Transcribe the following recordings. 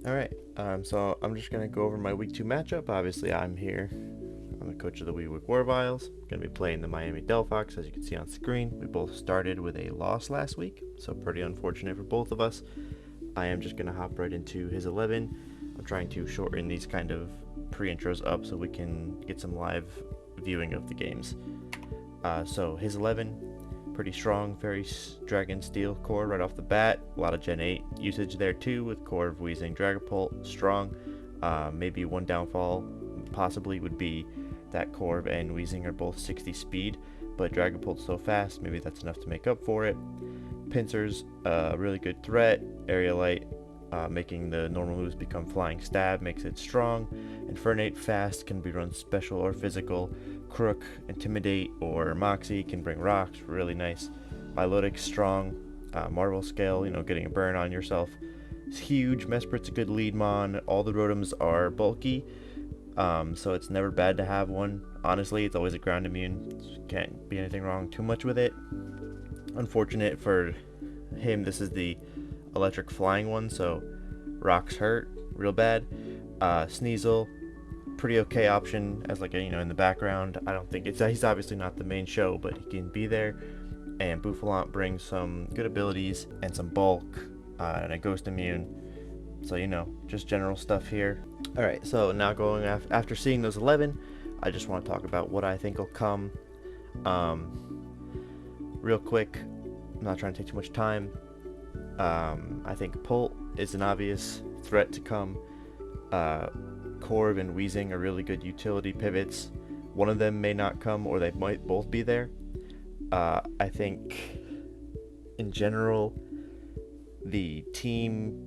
Alright, so I'm just going to go over my week 2 matchup. Obviously, I'm here. I'm the coach of the Week Warviles. Going to be playing the Miami Delphox, as you can see on screen. We both started with a loss last week, so pretty unfortunate for both of us. I am just going to hop right into his 11. I'm trying to shorten these kind of pre-intros up so we can get some live viewing of the games. So his 11, pretty strong, very Dragon Steel core right off the bat. A lot of Gen 8 usage there too, with core of Wheezing Dragapult, strong. Maybe one downfall possibly would be that core of and Wheezing are both 60 speed, but Dragapult's so fast, maybe that's enough to make up for it. Pincers, really good threat. Aerialite, making the normal moves become Flying Stab, makes it strong. Infernape, fast, can be run special or physical. Crook, Intimidate, or Moxie can bring rocks, really nice. Milotic, strong. Marvel Scale, getting a burn on yourself. It's huge. Mesprit's a good lead mon. All the Rotoms are bulky, so it's never bad to have one. Honestly, it's always a ground immune. Can't be anything wrong too much with it. Unfortunate for him, this is the electric flying one, so rocks hurt real bad. Sneasel, pretty okay option as in the background. I don't think he's obviously not the main show, but he can be there. And Bouffalant brings some good abilities and some bulk and a ghost immune, so just general stuff here. Alright, so now going after seeing those 11, I just want to talk about what I think will come. Real quick, I'm not trying to take too much time. I think Pult is an obvious threat to come. Corv and Wheezing are really good utility pivots. One of them may not come, or they might both be there. I think in general the team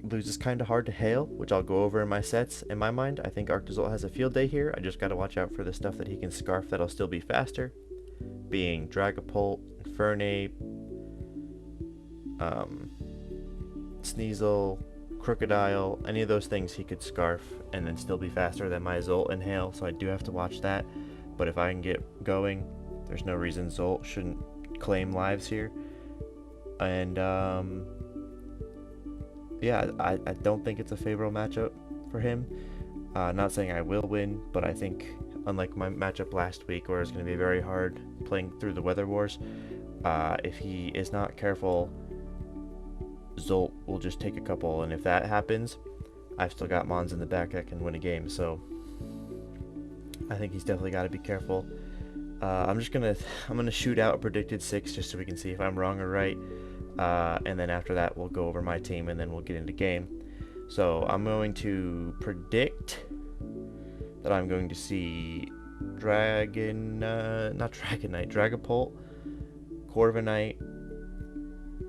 loses kind of hard to Hail, which I'll go over in my sets. In my mind, I think Arctozolt has a field day here. I just got to watch out for the stuff that he can scarf that'll still be faster, being Dragapult, Infernape, Sneasel, Crocodile. Any of those things he could scarf and then still be faster than my Zolt and Hail, so I do have to watch that. But if I can get going, there's no reason Zolt shouldn't claim lives here. And yeah, I don't think it's a favorable matchup for him. Not saying I will win, but I think unlike my matchup last week where it's going to be very hard playing through the Weather Wars, if he is not careful, Zolt will just take a couple, and if that happens, I've still got Mons in the back that can win a game, so I think he's definitely got to be careful. I'm gonna shoot out a predicted 6 just so we can see if I'm wrong or right, and then after that we'll go over my team and then we'll get into game. So I'm going to predict that I'm going to see Dragapult, Corviknight,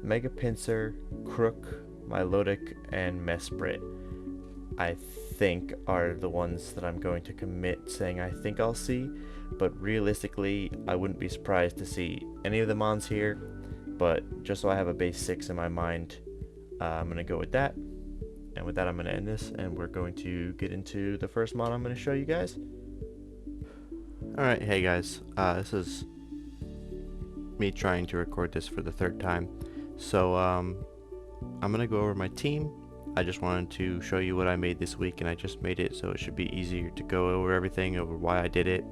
Mega Pinsir, Crook, Milotic, and Mesprit, I think are the ones that I'm going to commit saying I think I'll see, but realistically I wouldn't be surprised to see any of the mons here, but just so I have a base 6 in my mind, I'm going to go with that. And with that, I'm going to end this, and we're going to get into the first mon I'm going to show you guys. Alright, hey guys, this is me trying to record this for the 3rd time. So I'm going to go over my team. I just wanted to show you what I made this week, and I just made it, so it should be easier to go over everything, over why I did it,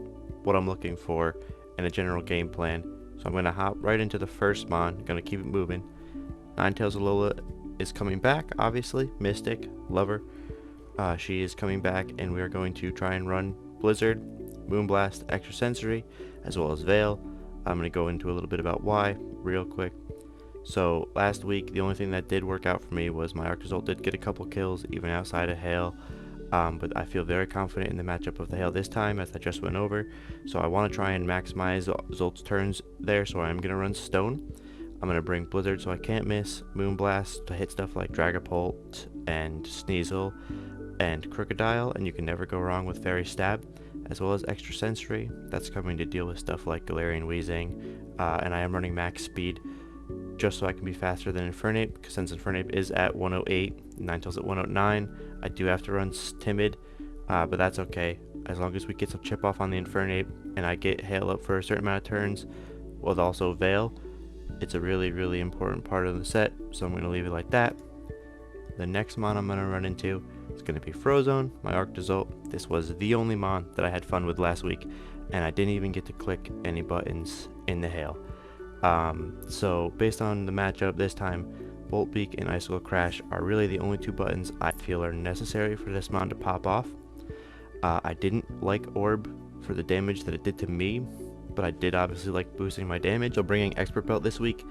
what I'm looking for, and a general game plan. So I'm going to hop right into the first mon, going to keep it moving. Ninetales Alola is coming back, obviously. Mystic, love her. She is coming back, and we are going to try and run Blizzard, Moonblast, Extrasensory, as well as Veil. I'm going to go into a little bit about why real quick. So last week, the only thing that did work out for me was my Arctozolt did get a couple kills, even outside of Hail. But I feel very confident in the matchup of the Hail this time, as I just went over. So I want to try and maximize Zolt's turns there, so I'm going to run Stone. I'm going to bring Blizzard so I can't miss, Moonblast to hit stuff like Dragapult and Sneasel and Crocodile, and you can never go wrong with Fairy Stab, as well as Extrasensory. That's coming to deal with stuff like Galarian Wheezing, and I am running max speed just so I can be faster than Infernape, because since Infernape is at 108, Ninetales at 109, I do have to run Timid, but that's okay. As long as we get some chip off on the Infernape, and I get Hail up for a certain amount of turns, with also Veil, it's a really, really important part of the set, so I'm going to leave it like that. the next mon I'm going to run into is going to be Frozone, my Arctozolt. This was the only mon that I had fun with last week, and I didn't even get to click any buttons in the hail. So based on the matchup this time, Bolt Beak and Icicle Crash are really the only two buttons I feel are necessary for this mon to pop off. I didn't like Orb for the damage that it did to me, but I did obviously like boosting my damage. So bringing Expert Belt this week,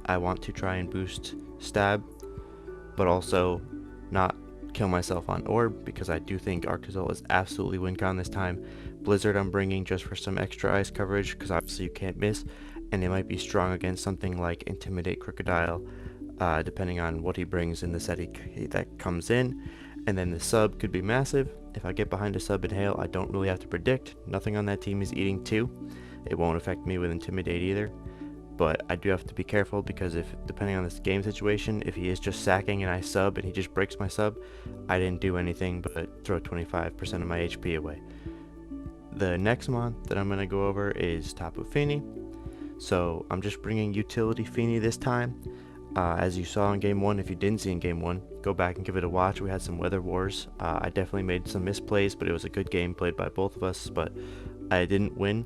I want to try and boost Stab, but also not kill myself on Orb, because I do think Arctozolt is absolutely win con this time. Blizzard I'm bringing just for some extra ice coverage, because obviously you can't miss, and it might be strong against something like Intimidate Crocodile, depending on what he brings in the set that comes in. And then the sub could be massive. If I get behind a sub in hail, I don't really have to predict. Nothing on that team is eating 2. It won't affect me with Intimidate either. But I do have to be careful, because if, depending on this game situation, if he is just sacking and I sub and he just breaks my sub, I didn't do anything but throw 25% of my HP away. The next mon that I'm going to go over is Tapu Fini. So I'm just bringing Utility Fini this time. As you saw in Game 1, if you didn't see in Game 1, go back and give it a watch. We had some weather wars. I definitely made some misplays, but it was a good game played by both of us, but I didn't win.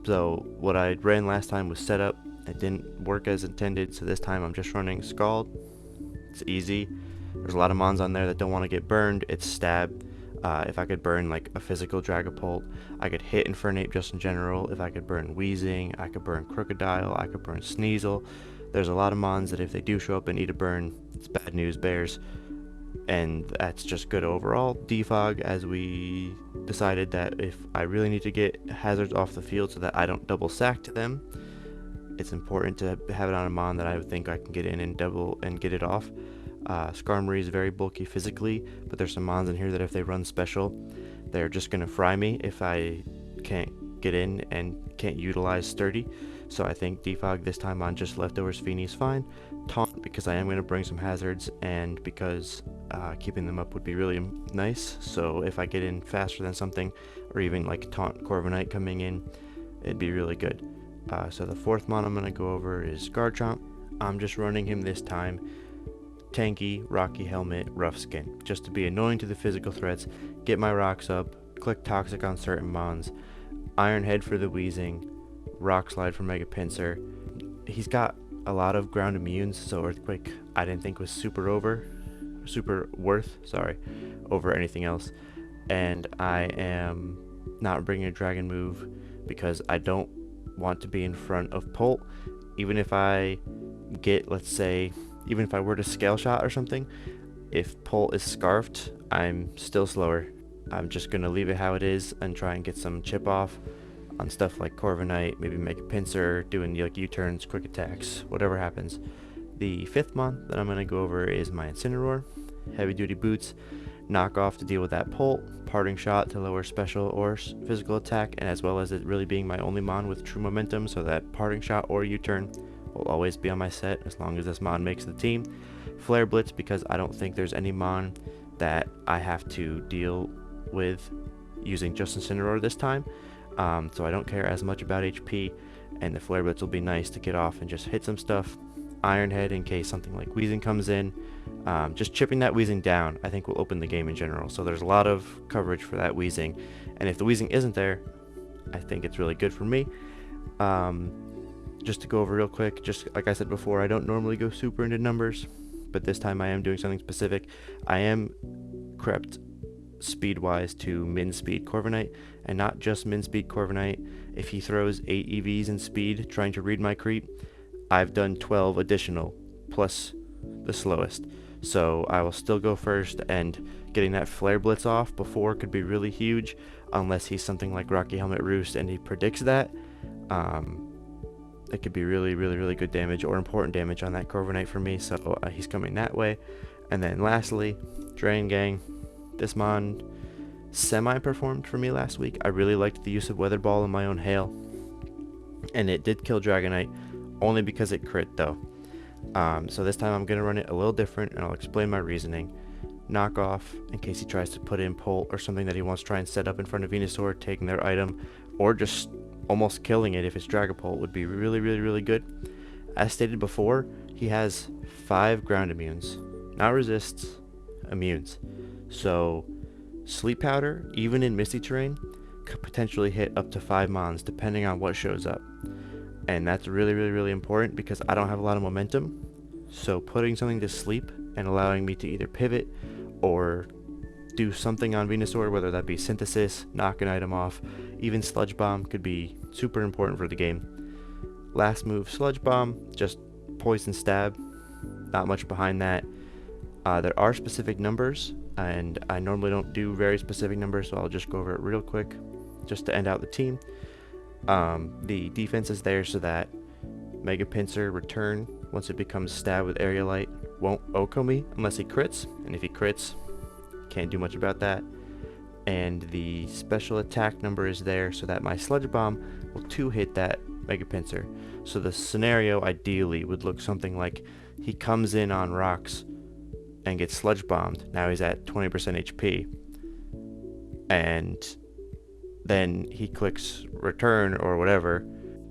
So what I ran last time was setup. It didn't work as intended, so this time I'm just running Scald. It's easy. There's a lot of mons on there that don't want to get burned. It's Stab. If I could burn like a physical Dragapult, I could hit Infernape just in general. If I could burn Wheezing, I could burn Crocodile, I could burn Sneasel. There's a lot of mons that if they do show up and need a burn, it's bad news bears, and that's just good overall. Defog, as we decided that if I really need to get hazards off the field so that I don't double sack to them, it's important to have it on a mon that I think I can get in and double and get it off. Skarmory is very bulky physically, but there's some mons in here that if they run special, they're just going to fry me if I can't get in and can't utilize Sturdy. So I think Defog this time on just Leftovers Fini is fine. Taunt, because I am going to bring some hazards, and because keeping them up would be really nice. So if I get in faster than something, or even like Taunt Corviknight coming in, it'd be really good. So the fourth mon I'm going to go over is Garchomp. I'm just running him this time. Tanky, Rocky Helmet, Rough Skin, just to be annoying to the physical threats, get my rocks up, click Toxic on certain mons, Iron Head for the Wheezing, Rock Slide for Mega Pinsir. He's got a lot of ground immunes, so Earthquake I didn't think was super worth over anything else. And I am not bringing a Dragon move because I don't want to be in front of Polt. Even if I get, let's say, even if I were to Scale Shot or something, if Polt is Scarfed, I'm still slower. I'm just going to leave it how it is and try and get some chip off on stuff like Corviknight, maybe Mega Pinsir, doing like U-turns, quick attacks, whatever happens. The fifth mon that I'm going to go over is my Incineroar. Heavy duty boots, knock off to deal with that Polt, parting shot to lower special or physical attack, and as well as it really being my only mon with true momentum, so that parting shot or U-turn will always be on my set as long as this mon makes the team. Flare Blitz, because I don't think there's any mon that I have to deal with using just Incineroar this time, so I don't care as much about HP, and the Flare Blitz will be nice to get off and just hit some stuff. Iron Head in case something like Wheezing comes in. Just chipping that Wheezing down I think will open the game in general, so there's a lot of coverage for that Wheezing, and if the Wheezing isn't there, I think it's really good for me. Just to go over real quick, just like I said before, I don't normally go super into numbers, but this time I am doing something specific. I am crept speed-wise to min-speed Corviknight, and not just min-speed Corviknight. If he throws 8 EVs in speed trying to read my creep, I've done 12 additional, plus the slowest. So I will still go first, and getting that Flare Blitz off before could be really huge, unless he's something like Rocky Helmet Roost and he predicts that. It could be really good damage or important damage on that Corviknight for me, so he's coming that way. And then lastly, Drain Gang. This mon semi-performed for me last week. I really liked the use of Weather Ball in my own hail, and it did kill Dragonite, only because it crit though. So this time I'm going to run it a little different, and I'll explain my reasoning. Knock off in case he tries to put in Polt or something that he wants to try and set up in front of Venusaur, taking their item, or just almost killing it if it's Dragapult would be really good. As stated before, he has 5 ground immunes. Not resists, immunes. So sleep powder, even in misty terrain, could potentially hit up to 5 mons depending on what shows up. And that's really important because I don't have a lot of momentum. So putting something to sleep and allowing me to either pivot or do something on Venusaur, whether that be synthesis, knock an item off, even sludge bomb could be super important for the game. Last move, sludge bomb, just poison stab, not much behind that. There are specific numbers, and I normally don't do very specific numbers, so I'll just go over it real quick just to end out the team. The defense is there so that Mega Pincer return, once it becomes stab with Aerialite, won't Oko me unless he crits, and if he crits, can't do much about that. And the special attack number is there so that my sludge bomb will 2-hit that Mega Pincer. So the scenario ideally would look something like he comes in on rocks and gets sludge bombed. Now he's at 20% HP, and then he clicks return or whatever,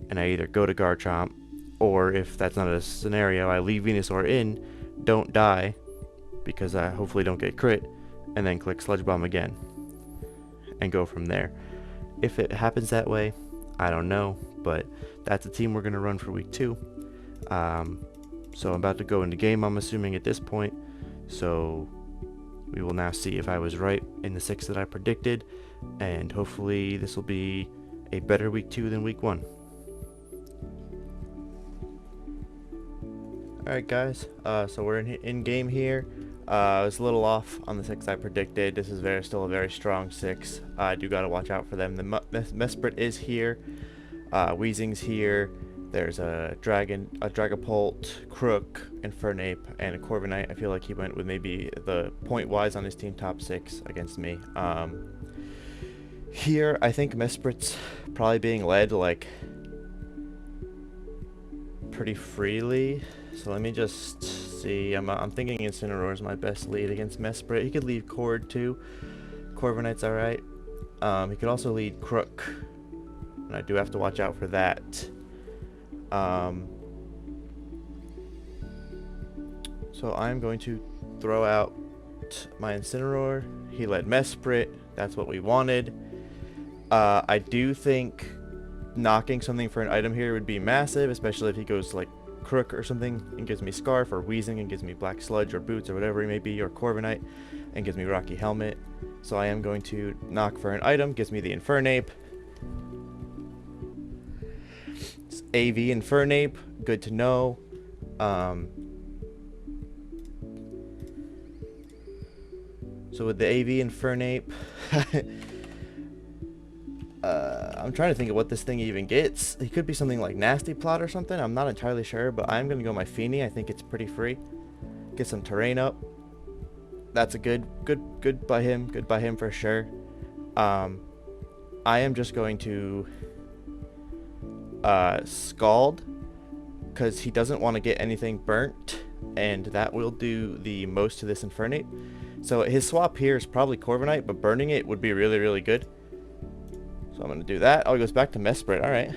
and I either go to Garchomp, or if that's not a scenario, I leave Venusaur in, don't die because I hopefully don't get crit, and then click sludge bomb again and go from there. If it happens that way, I don't know, but that's the team we're going to run for week 2. So I'm about to go into game, I'm assuming, at this point. So we will now see if I was right in the 6 that I predicted, and hopefully this will be a better week 2 than week 1. Alright guys, so we're in game here. I was a little off on the 6 I predicted. This is still a very strong 6. I do gotta watch out for them. The Mesprit is here, Weezing's here. There's a Dragapult, Crook, Infernape, and a Corviknight. I feel like he went with maybe the point-wise on his team top 6 against me. Here, I think Mesprit's probably being led like pretty freely. So let me just see. I'm thinking Incineroar is my best lead against Mesprit. He could lead Cord too. Corviknight's alright. He could also lead Crook, and I do have to watch out for that. So I'm going to throw out my Incineroar. He led Mesprit. That's what we wanted. I do think knocking something for an item here would be massive, especially if he goes like Crook or something and gives me Scarf, or Weezing and gives me Black Sludge or Boots or whatever he may be, or Corviknight and gives me Rocky Helmet. So I am going to knock for an item, gives me the Infernape. It's AV Infernape, good to know. So with the AV Infernape, I'm trying to think of what this thing even gets. It could be something like Nasty Plot or something. I'm not entirely sure, but I'm going to go my Feeny. I think it's pretty free. Get some terrain up. That's a good by him. Good by him for sure. I am just going to Scald, because he doesn't want to get anything burnt, and that will do the most to this Infernape. So his swap here is probably Corviknight, but burning it would be really good. So I'm going to do that. Oh, he goes back to Mesprit. Alright.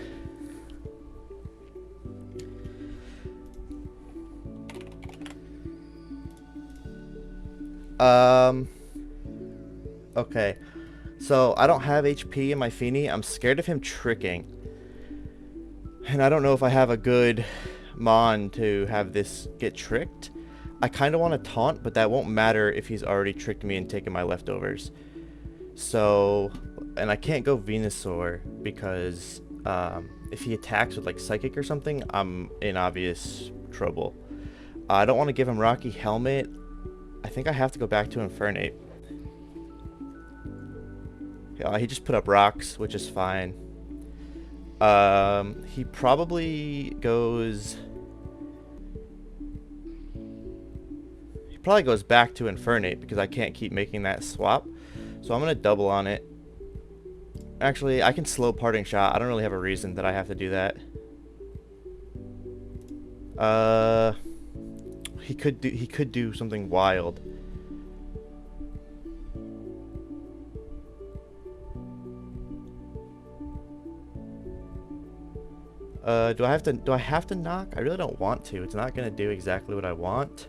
Okay. So I don't have HP in my Feeny. I'm scared of him tricking. And I don't know if I have a good Mon to have this get tricked. I kind of want to taunt, but that won't matter if he's already tricked me and taken my leftovers. So, and I can't go Venusaur because if he attacks with like Psychic or something, I'm in obvious trouble. I don't want to give him Rocky Helmet. I think I have to go back to Infernape. Yeah, he just put up rocks, which is fine. He probably goes... He probably goes back to Infernape because I can't keep making that swap. So I'm going to double on it. Actually, I can slow Parting Shot. I don't really have a reason that I have to do that. He could do something wild. Do I have to knock? I really don't want to. It's not going to do exactly what I want.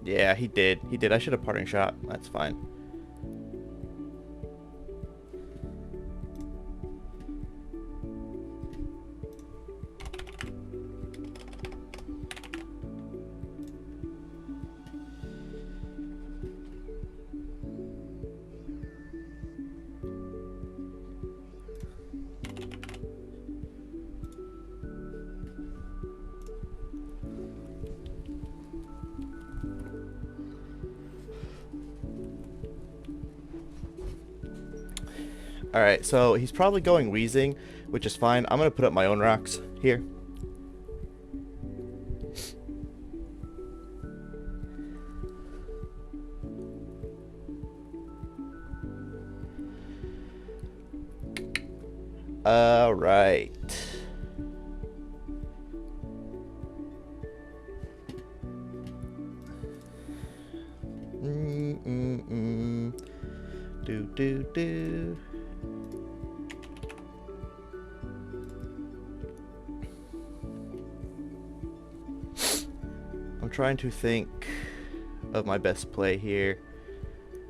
Yeah, he did. He did. I should have parting shot. That's fine. Alright, so he's probably going wheezing, which is fine. I'm going to put up my own rocks here. Alright. Do. I'm trying to think of my best play here.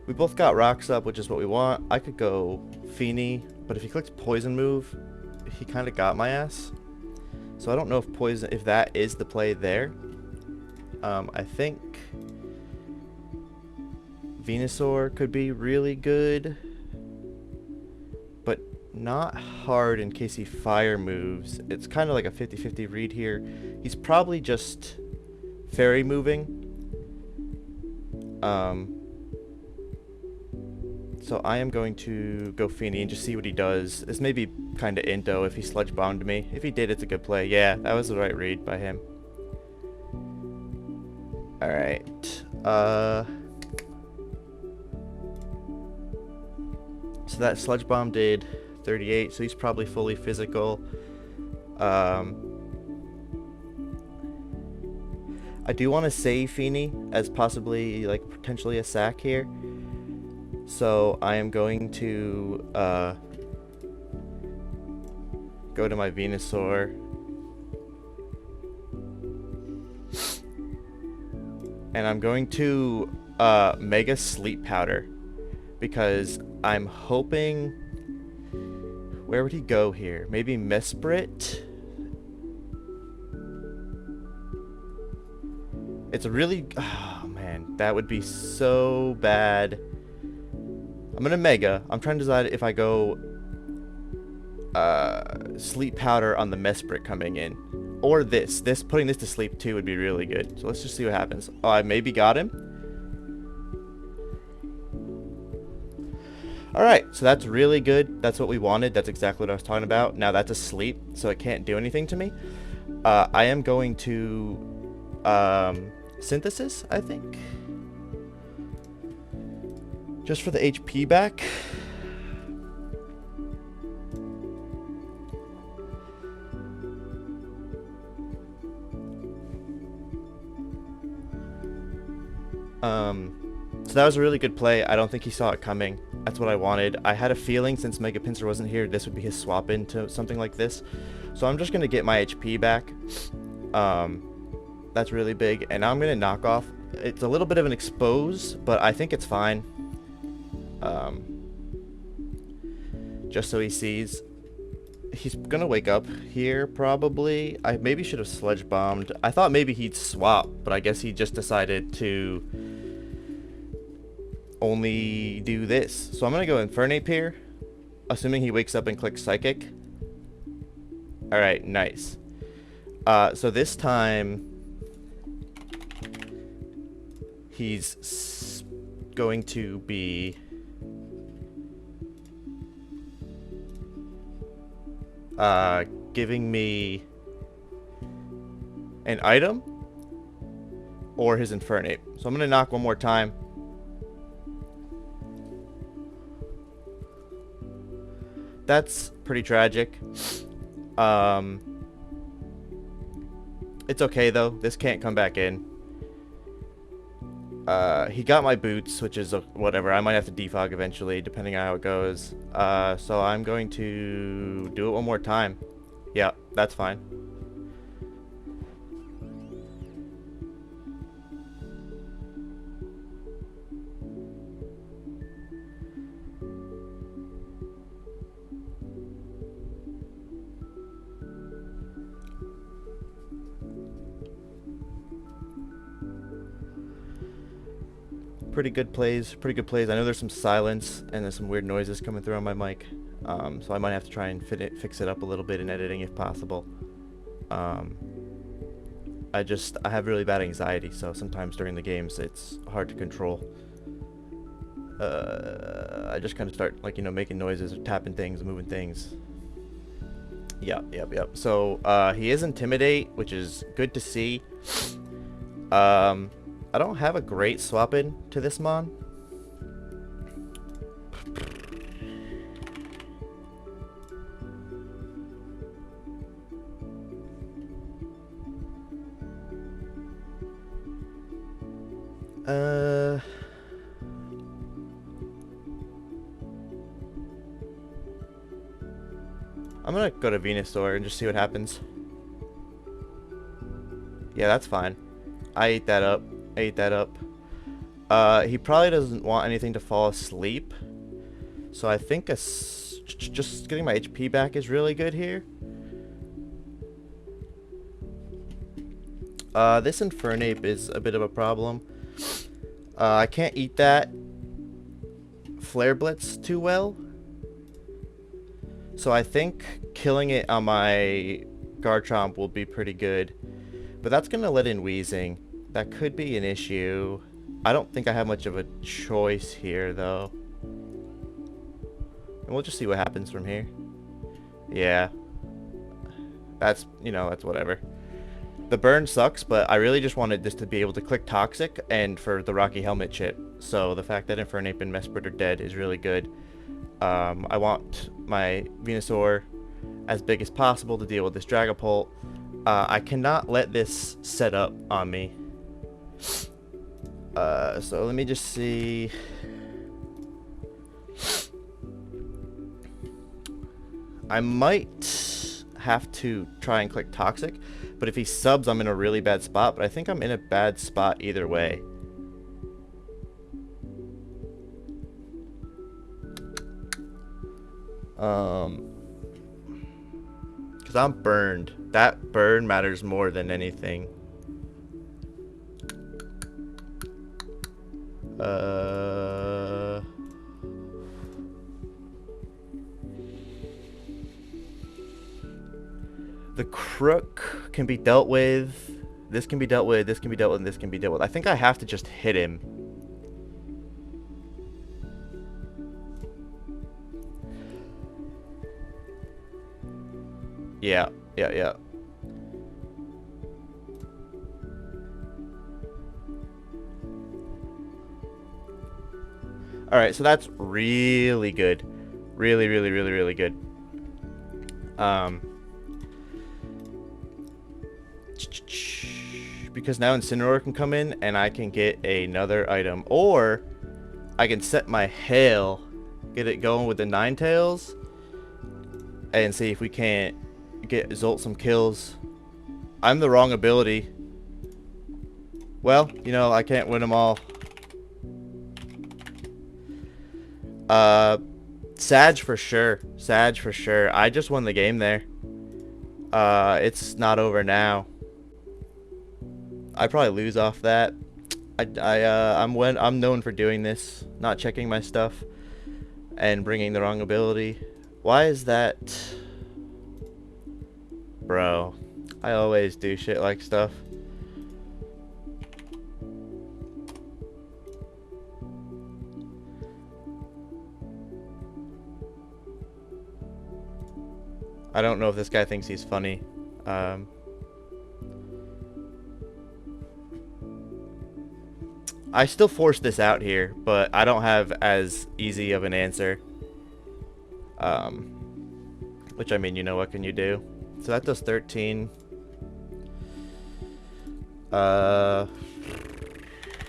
We both got rocks up, which is what we want. I could go Feeny, but if he clicks poison move, he kind of got my ass. So I don't know if that is the play there. I think Venusaur could be really good, but not hard in case he fire moves. It's kind of like a 50-50 read here. He's probably just fairy moving. So I am going to go Feeny and just see what he does. This may be kind of into if he sludge bombed me. If he did, it's a good play. Yeah, that was the right read by him. Alright. So that sludge bomb did 38, so he's probably fully physical. I do want to save Feeny as possibly, like, potentially a sack here. So I am going to go to my Venusaur. And I'm going to Mega Sleep Powder. Because I'm hoping... Where would he go here? Maybe Mesprit? It's a really... Oh, man. That would be so bad. I'm gonna Mega. I'm trying to decide if I go Sleep Powder on the Mesprit coming in. Or this. Putting this to sleep too would be really good. So let's just see what happens. Oh, I maybe got him. Alright, so that's really good. That's what we wanted. That's exactly what I was talking about. Now that's asleep, so it can't do anything to me. I am going to Synthesis, I think. Just for the HP back. So that was a really good play. I don't think he saw it coming. That's what I wanted. I had a feeling since Mega Pinsir wasn't here, this would be his swap into something like this. So I'm just going to get my HP back. That's really big. And now I'm going to knock off. It's a little bit of an expose, but I think it's fine. Just so he sees. He's gonna wake up here probably. I maybe should have sludge bombed. I thought maybe he'd swap, but I guess he just decided to only do this. So I'm gonna go Infernape here, assuming he wakes up and clicks Psychic. Alright, nice. So this time he's going to be giving me an item or his Infernape. So I'm going to knock one more time. That's pretty tragic. It's okay though. This can't come back in. He got my boots, which is whatever. I might have to defog eventually, depending on how it goes. So I'm going to do it one more time. Yeah, that's fine. Pretty good plays, pretty good plays. I know there's some silence and there's some weird noises coming through on my mic, so I might have to try and fix it up a little bit in editing if possible. I have really bad anxiety, so sometimes during the games it's hard to control. I just kind of start, like, you know, making noises or tapping things, moving things. Yep. So he is Intimidate, which is good to see. I don't have a great swap in to this mon. I'm gonna go to Venusaur and just see what happens. Yeah, that's fine. I ate that up. He probably doesn't want anything to fall asleep, so I think just getting my HP back is really good here. This Infernape is a bit of a problem. I can't eat that Flare Blitz too well, so I think killing it on my Garchomp will be pretty good, but that's gonna let in Wheezing. That could be an issue. I don't think I have much of a choice here, though. And we'll just see what happens from here. Yeah. That's, you know, that's whatever. The burn sucks, but I really just wanted this to be able to click Toxic and for the Rocky Helmet chip. So the fact that Infernape and Mesprit are dead is really good. I want my Venusaur as big as possible to deal with this Dragapult. I cannot let this set up on me. So let me just see. I might have to try and click Toxic, but if he subs, I'm in a really bad spot, but I think I'm in a bad spot either way. Because I'm burned. That burn matters more than anything. The Crook can be dealt with. This can be dealt with. This can be dealt with. And this can be dealt with. I think I have to just hit him. Yeah. Alright, so that's really good. Really good. Because now Incineroar can come in and I can get another item. Or I can set my Hail, get it going with the Ninetales, and see if we can't get Zolt some kills. I'm the wrong ability. Well, you know, I can't win them all. Sag for sure. I just won the game there. It's not over now. I probably lose off that. I'm known for doing this, not checking my stuff and bringing the wrong ability. Why is that? Bro, I always do shit like stuff. I don't know if this guy thinks he's funny. I still forced this out here, but I don't have as easy of an answer. Which, I mean, you know, what can you do? So that does 13.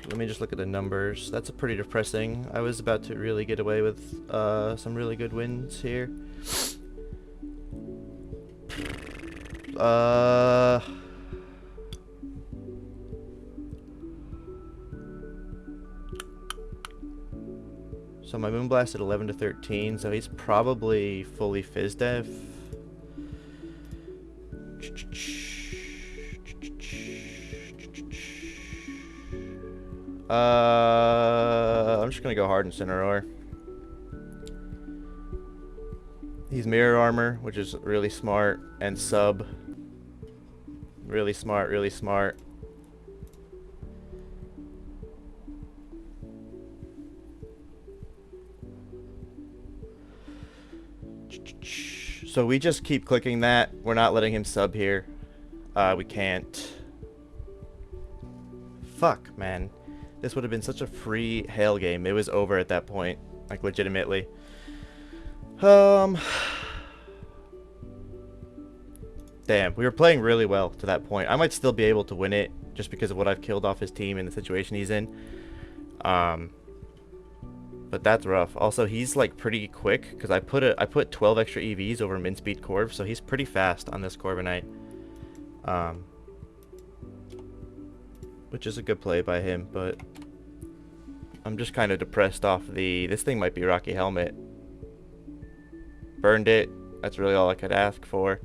let me just look at the numbers. That's a pretty depressing. I was about to really get away with some really good wins here. So my Moonblast at 11 to 13, so he's probably fully phys dev. I'm just gonna go hard Incineroar. He's Mirror Armor, which is really smart, and Sub. Really smart, really smart. So we just keep clicking that. We're not letting him sub here. We can't. Fuck, man. This would have been such a free hail game. It was over at that point. Like, legitimately. Damn, we were playing really well to that point. I might still be able to win it just because of what I've killed off his team and the situation he's in. But that's rough. Also, he's like pretty quick because I put 12 extra EVs over min speed Corv, so he's pretty fast on this Corviknight. Which is a good play by him, but I'm just kind of depressed off this thing might be Rocky Helmet. Burned it. That's really all I could ask for.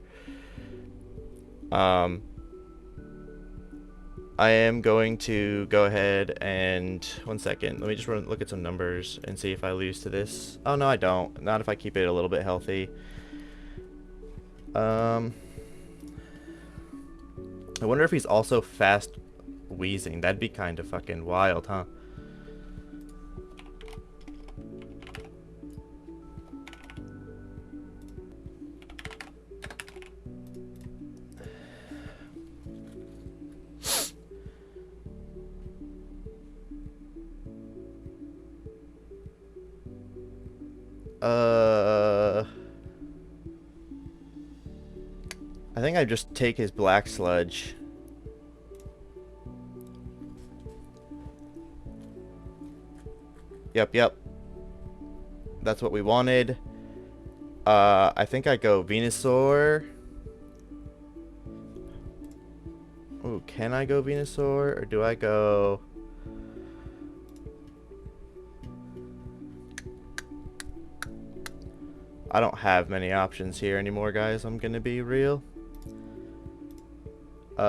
I am going to go ahead and... One second. Let me just look at some numbers and see if I lose to this. Oh, no, I don't. Not if I keep it a little bit healthy. I wonder if he's also fast wheezing. That'd be kind of fucking wild, huh? I think I just take his Black Sludge. Yep. That's what we wanted. I think I go Venusaur. Ooh, can I go Venusaur? Or do I go... I don't have many options here anymore, guys. I'm gonna be real. I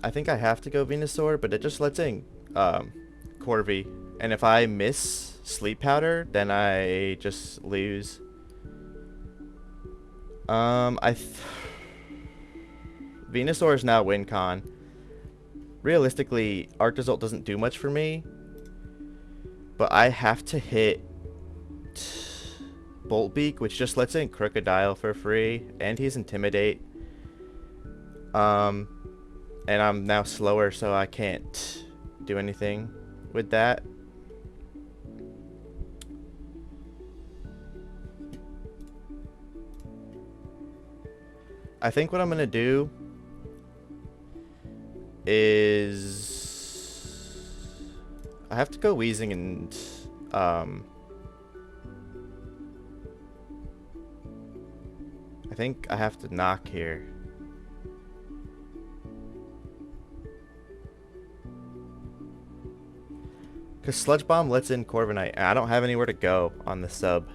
think I have to go Venusaur, but it just lets in Corvi. And if I miss Sleep Powder, then I just lose. Venusaur is now win con. Realistically, Arctozolt doesn't do much for me, but I have to hit Bolt Beak, which just lets in Crocodile for free, and he's Intimidate. And I'm now slower, so I can't do anything with that. I think what I'm gonna do is I have to go Wheezing and I think I have to knock here. Because Sludge Bomb lets in Corviknight, and I don't have anywhere to go on the sub.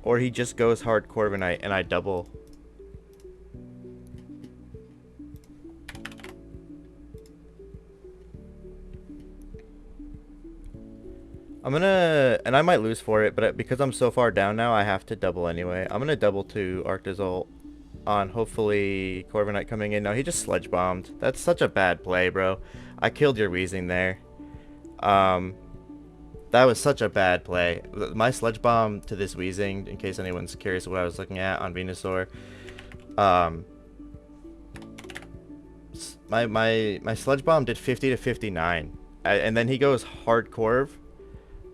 Or he just goes hard Corviknight and I double. I'm gonna, and I might lose for it, but because I'm so far down now, I have to double anyway. I'm gonna double to Arctozolt on hopefully Corviknight coming in. No, he just Sludge Bombed. That's such a bad play, bro. I killed your Wheezing there. That was such a bad play. My Sludge Bomb to this Wheezing, in case anyone's curious what I was looking at on Venusaur. My Sludge Bomb did 50 to 59. And then he goes hard Corv.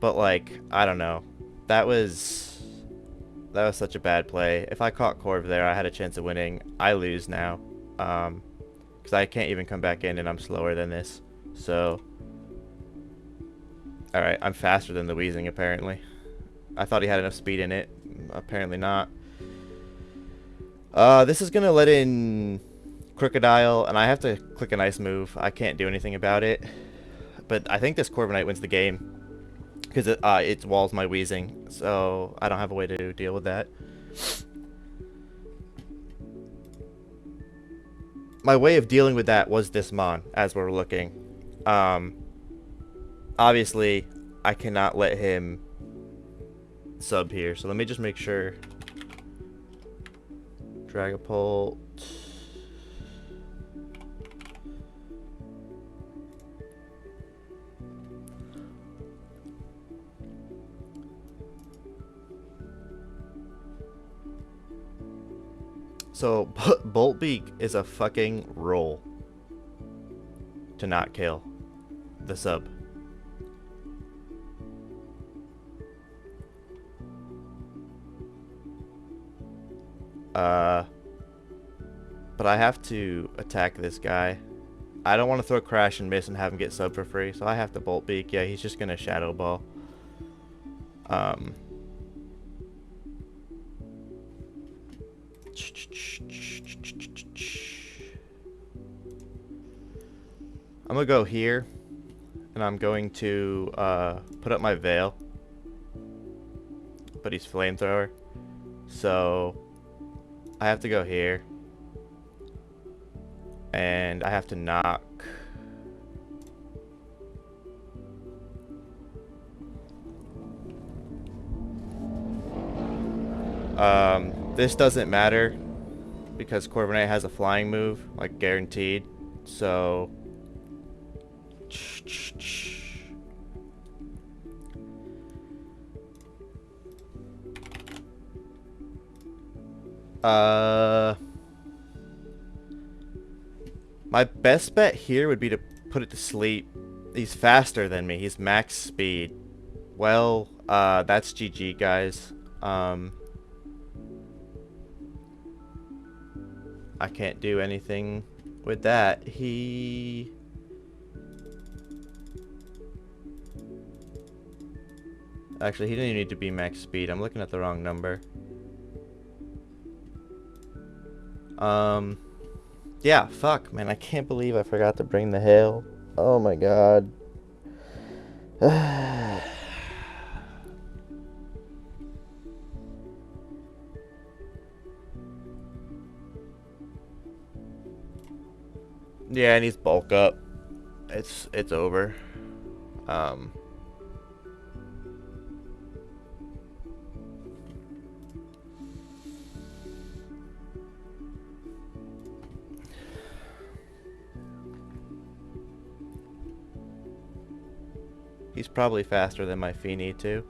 But like, I don't know. That was such a bad play. If I caught Corv there, I had a chance of winning. I lose now. Because I can't even come back in and I'm slower than this. So, alright, I'm faster than the Weezing apparently. I thought he had enough speed in it. Apparently not. This is gonna let in Crocodile, and I have to click an ice move. I can't do anything about it. But I think this Corviknight wins the game. Because it walls my Weezing, so I don't have a way to deal with that. My way of dealing with that was this Mon, as we're looking. Obviously, I cannot let him sub here, so let me just make sure. Dragapult. So, Boltbeak is a fucking roll to not kill the sub. But I have to attack this guy. I don't want to throw Crash and Miss and have him get sub for free, so I have to Boltbeak. Yeah, he's just gonna Shadow Ball. I'm gonna go here, and I'm going to put up my Veil. But he's Flamethrower, so I have to go here. And I have to knock. This doesn't matter because Corviknight has a flying move, like guaranteed. So my best bet here would be to put it to sleep. He's faster than me. He's max speed. Well, that's GG, guys. I can't do anything with that. Actually, he didn't even need to be max speed. I'm looking at the wrong number. Yeah, fuck, man. I can't believe I forgot to bring the hail. Oh my god. Yeah, and he's bulk up. It's over. He's probably faster than my Feeny too.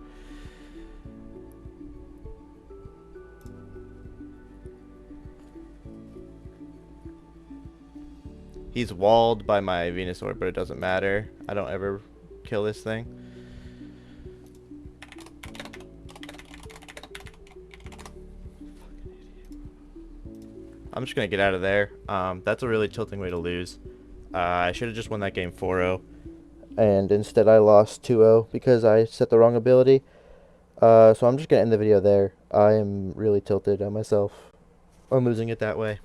He's walled by my Venusaur, but it doesn't matter. I don't ever kill this thing. I'm just gonna get out of there. That's a really tilting way to lose. I should have just won that game 4-0. And instead I lost 2-0 because I set the wrong ability. So I'm just gonna end the video there. I am really tilted on myself on losing it that way.